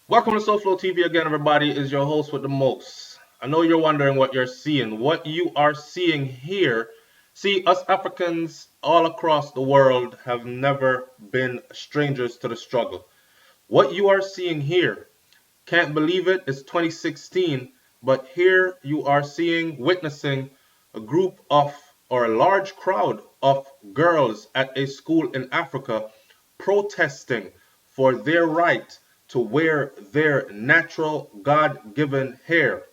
Welcome to SoFlo TV again, everybody. Is your host with the most. I know you're wondering what you're seeing. What you are seeing here, see, us Africans all across the world have never been strangers to the struggle. What you are seeing here, can't believe it, it's 2016, but here you are witnessing a group of, or a large crowd of girls at a school in Africa protesting for their right to wear their natural God given hair.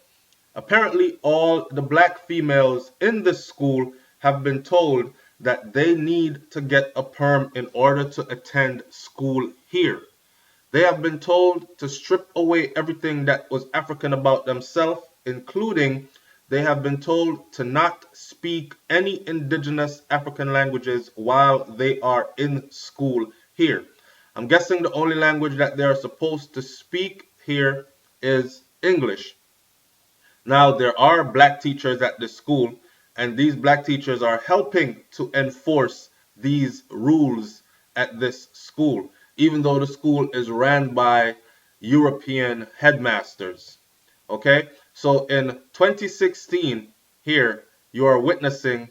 Apparently, all the black females in this school have been told that they need to get a perm in order to attend school here. They have been told to strip away everything that was African about themselves, including they have been told to not speak any indigenous African languages while they are in school here. I'm guessing the only language that they are supposed to speak here is English. Now, there are black teachers at this school, and these black teachers are helping to enforce these rules at this school, even though the school is ran by European headmasters. Okay, so in 2016, here you are witnessing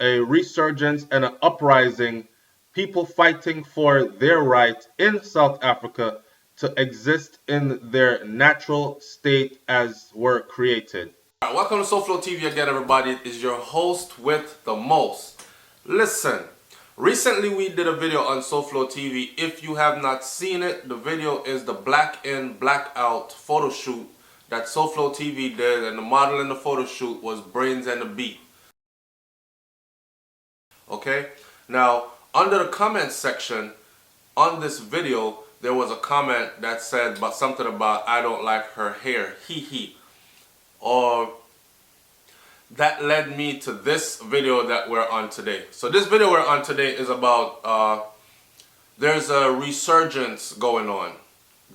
a resurgence and an uprising, people fighting for their right in South Africa to exist in their natural state as were created. All right, welcome to SoFlo TV again, everybody. It is your host with the most. Listen, recently we did a video on SoFlo TV. If you have not seen it, the video is the black in, black out photo shoot that SoFlo TV did, and the model in the photo shoot was Brains and the Beat. Okay, now under the comments section on this video, there was a comment that said about something about I don't like her hair, hee hee. Or that led me to this video that we're on today. So this video we're on today is about there's a resurgence going on.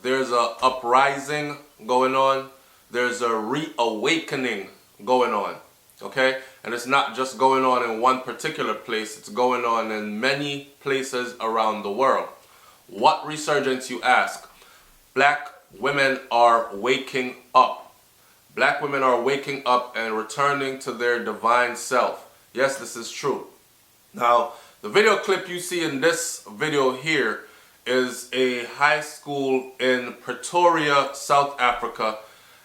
There's a uprising going on. There's a reawakening going on. Okay? And it's not just going on in one particular place. It's going on in many places around the world. What resurgence, you ask? Black women are waking up. Black women are waking up and returning to their divine self. Yes, this is true. Now, the video clip you see in this video here is a high school in Pretoria, South Africa.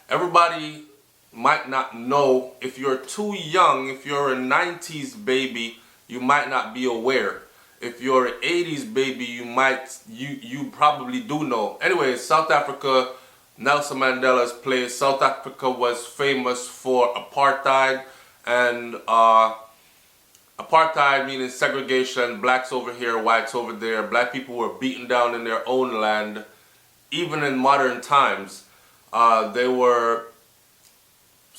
Everybody might not know. If you're too young, if you're a 90s baby, you might not be aware. If you're an 80s baby, you probably do know. Anyway, South Africa, Nelson Mandela's place. South Africa was famous for apartheid, and apartheid meaning segregation, blacks over here, whites over there. Black people were beaten down in their own land. Even in modern times, they were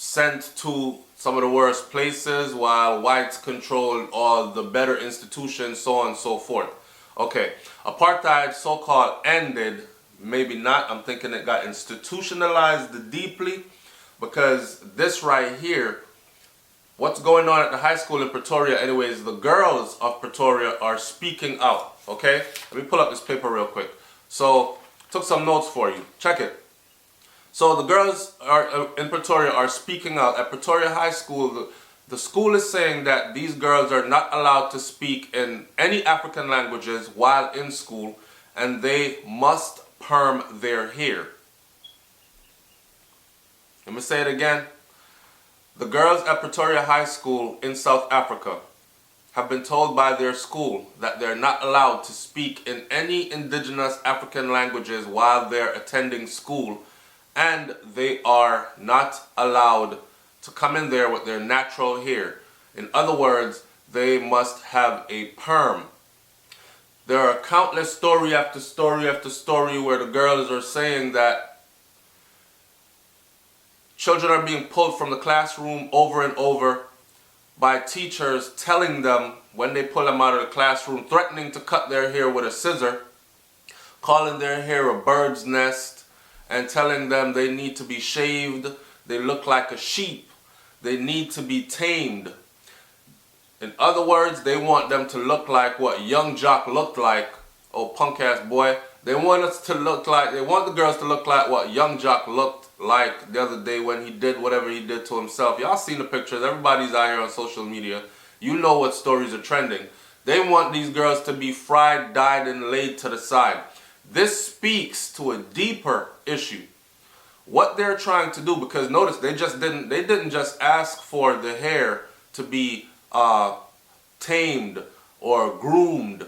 sent to some of the worst places while whites controlled all the better institutions, so on and so forth. Okay, apartheid so-called ended, maybe not. I'm thinking it got institutionalized deeply, because this right here, what's going on at the high school in Pretoria anyways, the girls of Pretoria are speaking out. Okay, let me pull up this paper real quick. So, took some notes for you. Check it. So the girls in Pretoria are speaking out. At Pretoria High School, the school is saying that these girls are not allowed to speak in any African languages while in school, and they must perm their hair. Let me say it again. The girls at Pretoria High School in South Africa have been told by their school that they're not allowed to speak in any indigenous African languages while they're attending school, and they are not allowed to come in there with their natural hair. In other words, they must have a perm. There are countless story after story after story where the girls are saying that children are being pulled from the classroom over and over by teachers telling them, when they pull them out of the classroom, threatening to cut their hair with a scissor, calling their hair a bird's nest, and telling them they need to be shaved, they look like a sheep, they need to be tamed. In other words, they want them to look like what Young Jock looked like, oh punk ass boy, They want us to look like, they want the girls to look like what Young Jock looked like the other day when he did whatever he did to himself. Y'all seen the pictures. Everybody's out here on social media. You know what stories are trending. They want these girls to be fried, dyed, and laid to the side. This speaks to a deeper issue. What they're trying to do, because notice they didn't just ask for the hair to be tamed or groomed.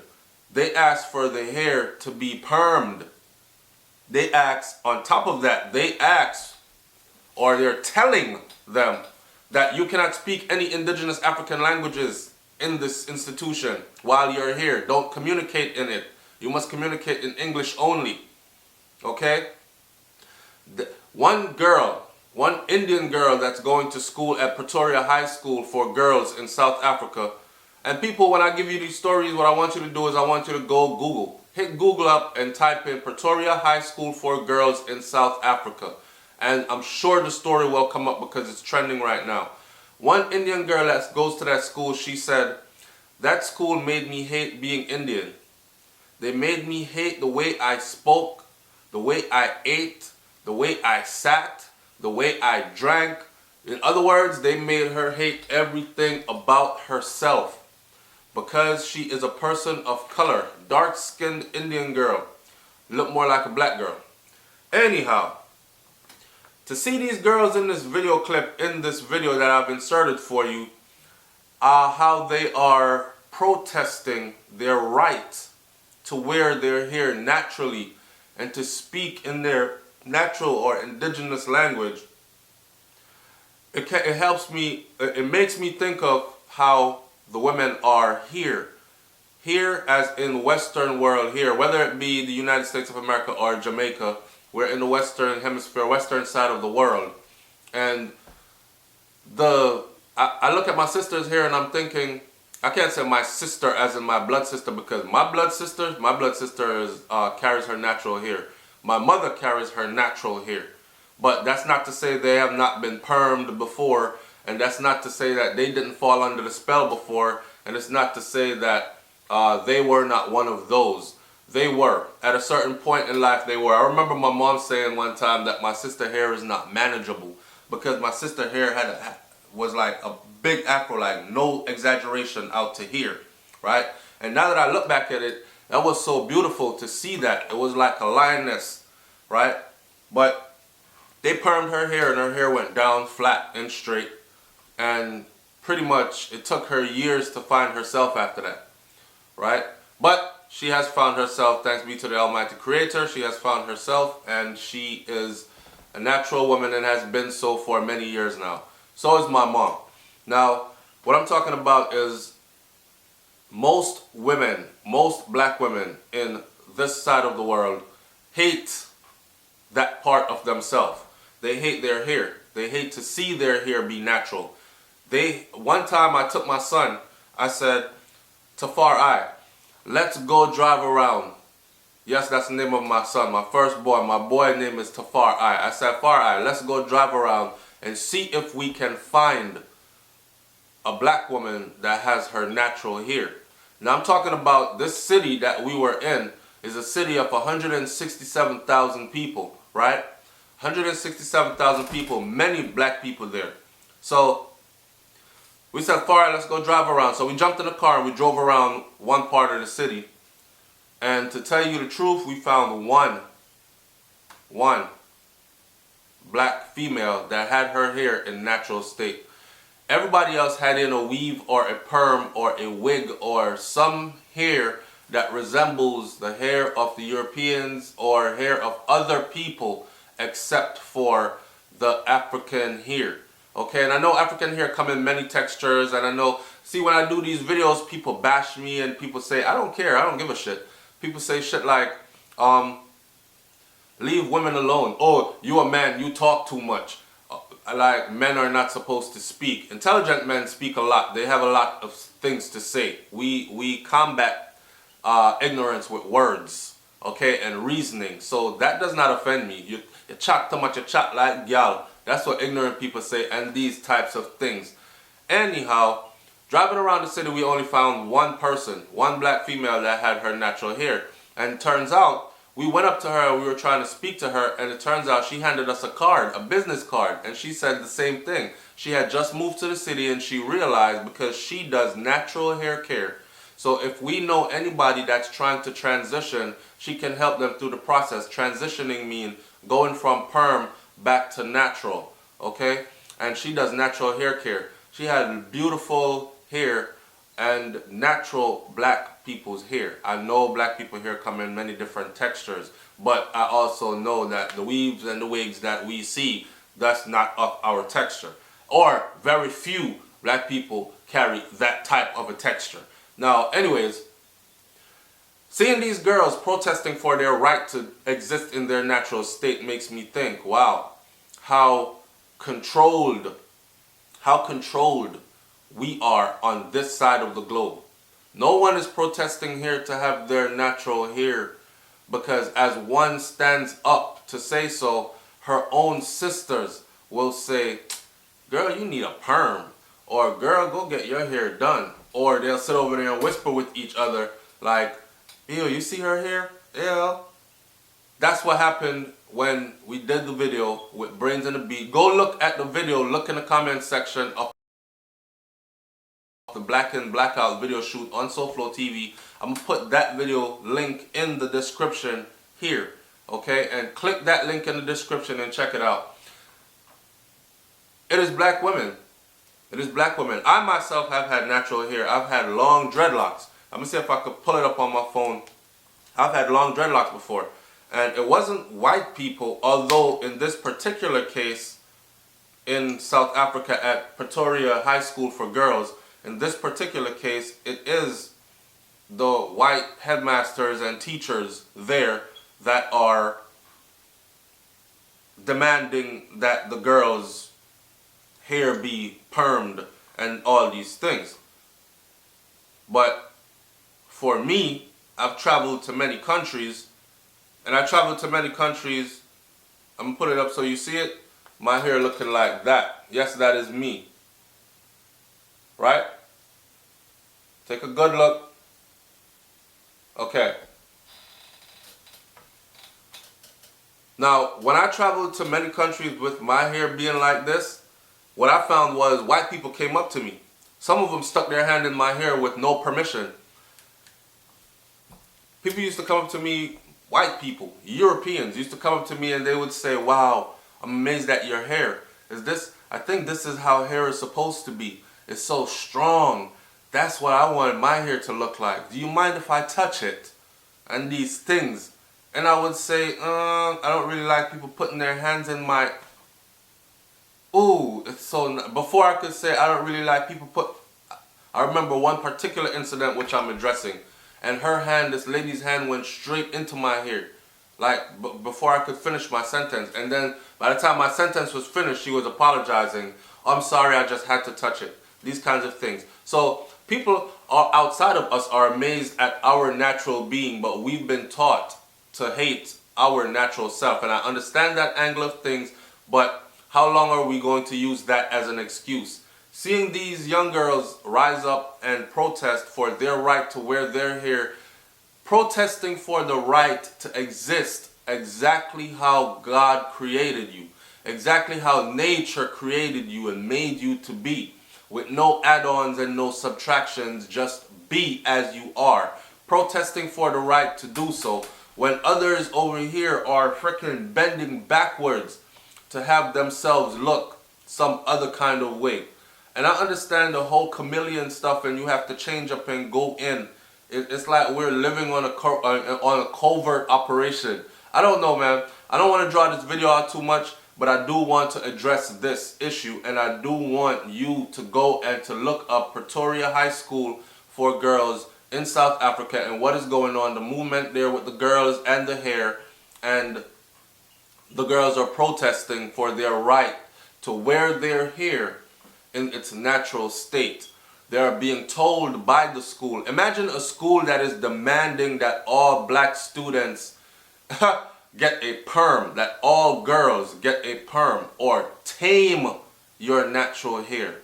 They asked for the hair to be permed. They asked, on top of that, they asked, or they're telling them that you cannot speak any indigenous African languages in this institution while you're here. Don't communicate in it. You must communicate in English only. Okay? One girl, one Indian girl that's going to school at Pretoria High School for girls in South Africa. And people, when I give you these stories, what I want you to do is I want you to go Google. Hit Google up and type in Pretoria High School for girls in South Africa. And I'm sure the story will come up because it's trending right now. One Indian girl that goes to that school, she said, that school made me hate being Indian. They made me hate the way I spoke, the way I ate, the way I sat, the way I drank. In other words, they made her hate everything about herself because she is a person of color, dark-skinned Indian girl, look more like a black girl. Anyhow, to see these girls in this video clip, in this video that I've inserted for you, how they are protesting their right to wear their hair naturally and to speak in their natural or indigenous language, it helps me, it makes me think of how the women are here as in Western world here, whether it be the United States of America or Jamaica. We're in the Western hemisphere, Western side of the world. And I look at my sisters here and I'm thinking, I can't say my sister as in my blood sister, because my blood sister is, carries her natural hair. My mother carries her natural hair. But that's not to say they have not been permed before, and that's not to say that they didn't fall under the spell before, and it's not to say that they were not one of those. They were. At a certain point in life, they were. I remember my mom saying one time that my sister's hair is not manageable because my sister's hair was like a big afro, like no exaggeration out to here, right? And now that I look back at it, that was so beautiful to see that. It was like a lioness, right? But they permed her hair and her hair went down flat and straight. And pretty much it took her years to find herself after that, right? But she has found herself, thanks be to the Almighty Creator. She has found herself and she is a natural woman and has been so for many years now. So is my mom. Now, what I'm talking about is most women, most black women in this side of the world hate that part of themselves. They hate their hair. They hate to see their hair be natural. One time I took my son, I said, Tafar, let's go drive around. Yes, that's the name of my son, my first boy. My boy name is Tafar. I said, Far, let's go drive around and see if we can find a black woman that has her natural hair. Now I'm talking about this city that we were in is a city of 167,000 people, right? 167,000 people, many black people there. So we said, Far, let's go drive around. So we jumped in the car and we drove around one part of the city. And to tell you the truth, we found one black female that had her hair in natural state. Everybody else had in a weave or a perm or a wig or some hair that resembles the hair of the Europeans or hair of other people except for the African hair. Okay, and I know African hair come in many textures, and I know, see, when I do these videos, people bash me and people say, I don't care, I don't give a shit. People say shit like, leave women alone. Oh, you a man, you talk too much. Like, men are not supposed to speak. Intelligent men speak a lot. They have a lot of things to say. We combat ignorance with words, okay, and reasoning. So that does not offend me. You chat too much, you chat like gal. That's what ignorant people say, and these types of things. Anyhow, driving around the city, we only found one person, one black female that had her natural hair. And turns out, We went up to her and we were trying to speak to her, and it turns out she handed us a card, a business card, and she said the same thing. She had just moved to the city and she realized, because she does natural hair care, so if we know anybody that's trying to transition, she can help them through the process. Transitioning means going from perm back to natural, okay? And she does natural hair care. She had beautiful hair and natural black people's hair. I know black people hair come in many different textures, but I also know that the weaves and the wigs that we see, that's not of our texture. Or very few black people carry that type of a texture. Now, anyways, seeing these girls protesting for their right to exist in their natural state makes me think, wow, how controlled we are on this side of the globe. No one is protesting here to have their natural hair, because as one stands up to say so, her own sisters will say, girl, you need a perm, or girl, go get your hair done. Or they'll sit over there and whisper with each other like, ew, you see her hair? Yeah. That's what happened when we did the video with Brains and the Beat. Go look at the video, look in the comment section of the Black and Blackout video shoot on SoFlo TV. I'm gonna put that video link in the description here, okay? And click that link in the description and check it out. It is black women. It is black women. I myself have had natural hair. I've had long dreadlocks. I'm gonna see if I could pull it up on my phone. I've had long dreadlocks before. And it wasn't white people, although in this particular case in South Africa at Pretoria High School for Girls, in this particular case, it is the white headmasters and teachers there that are demanding that the girls' hair be permed and all these things. But for me, I've traveled to many countries, and I traveled to many countries. I'm gonna put it up so you see it. My hair looking like that. Yes, that is me. Right? Take a good look. Okay. Now, when I traveled to many countries with my hair being like this, what I found was white people came up to me. Some of them stuck their hand in my hair with no permission. People used to come up to me, white people, Europeans, used to come up to me and they would say, wow, I'm amazed at your hair. I think this is how hair is supposed to be. It's so strong. That's what I wanted my hair to look like. Do you mind if I touch it? And these things. And I would say, I don't really like people putting their hands in my... Ooh, it's so... Before I could say I don't really like people put... I remember one particular incident which I'm addressing. And her hand, this lady's hand, went straight into my hair. Like, before I could finish my sentence. And then, by the time my sentence was finished, she was apologizing. I'm sorry, I just had to touch it. These kinds of things. So, people outside of us are amazed at our natural being, but we've been taught to hate our natural self. And I understand that angle of things, but how long are we going to use that as an excuse? Seeing these young girls rise up and protest for their right to wear their hair, protesting for the right to exist exactly how God created you, exactly how nature created you and made you to be, with no add-ons and no subtractions, just be as you are. Protesting for the right to do so when others over here are freaking bending backwards to have themselves look some other kind of way. And I understand the whole chameleon stuff and you have to change up and go in. It's like we're living on a covert operation. I don't know, man. I don't want to draw this video out too much, but I do want to address this issue, and I do want you to go and to look up Pretoria High School for Girls in South Africa and what is going on, the movement there with the girls and the hair, and the girls are protesting for their right to wear their hair in its natural state. They are being told by the school. Imagine a school that is demanding that all black students get a perm, that all girls get a perm, or tame your natural hair.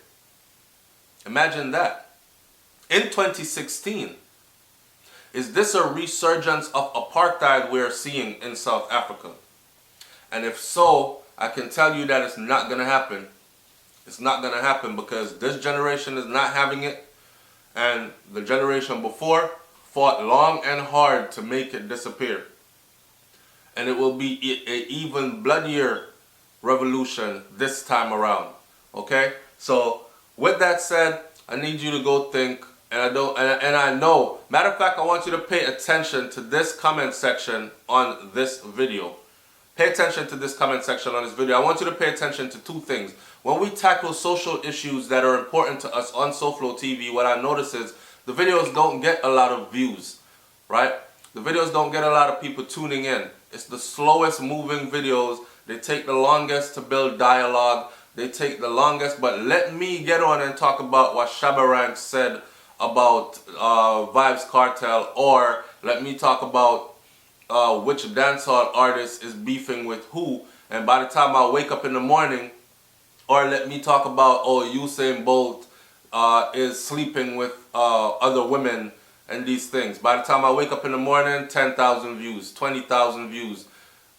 Imagine that. In 2016, Is this a resurgence of apartheid we're seeing in South Africa? And if so, I can tell you that it's not going to happen. It's not going to happen because this generation is not having it. And the generation before fought long and hard to make it disappear. And it will be an even bloodier revolution this time around. Okay? So with that said, I need you to go think, and I know. Matter of fact, I want you to pay attention to this comment section on this video. Pay attention to this comment section on this video. I want you to pay attention to two things. When we tackle social issues that are important to us on SoFlo TV, what I notice is the videos don't get a lot of views, right? The videos don't get a lot of people tuning in. It's the slowest moving videos. They take the longest to build dialogue. They take the longest, but let me get on and talk about what Shabarank said about Vibes Cartel, or let me talk about which dancehall artist is beefing with who, and by the time I wake up in the morning, or let me talk about, oh, Usain Bolt is sleeping with other women and these things. By the time I wake up in the morning, 10,000 views, 20,000 views.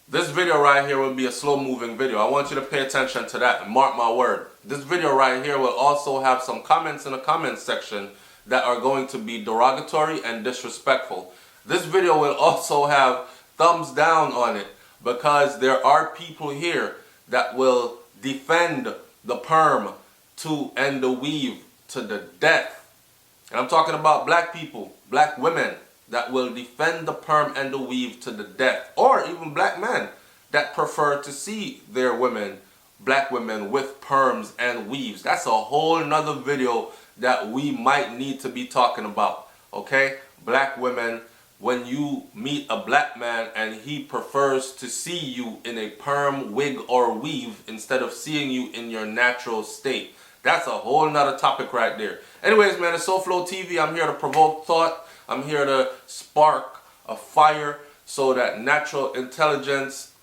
This video right here will be a slow moving video. I want you to pay attention to that and mark my word. This video right here will also have some comments in the comments section that are going to be derogatory and disrespectful. This video will also have thumbs down on it because there are people here that will defend the perm to and the weave to the death. And I'm talking about black people, black women that will defend the perm and the weave to the death, or even black men that prefer to see their women, black women, with perms and weaves. That's a whole nother video that we might need to be talking about. Okay, black women, when you meet a black man and he prefers to see you in a perm, wig, or weave instead of seeing you in your natural state. That's a whole nother topic right there. Anyways, man, it's SoFlo TV. I'm here to provoke thought. I'm here to spark a fire so that natural intelligence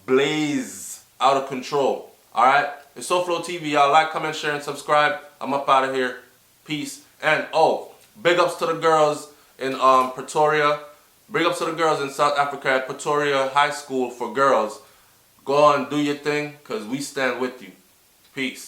blaze out of control. Alright? It's SoFlo TV. Y'all like, comment, share, and subscribe. I'm up out of here. Peace. And oh, big ups to the girls in Pretoria. Big ups to the girls in South Africa at Pretoria High School for girls. Go on, do your thing, because we stand with you. Peace.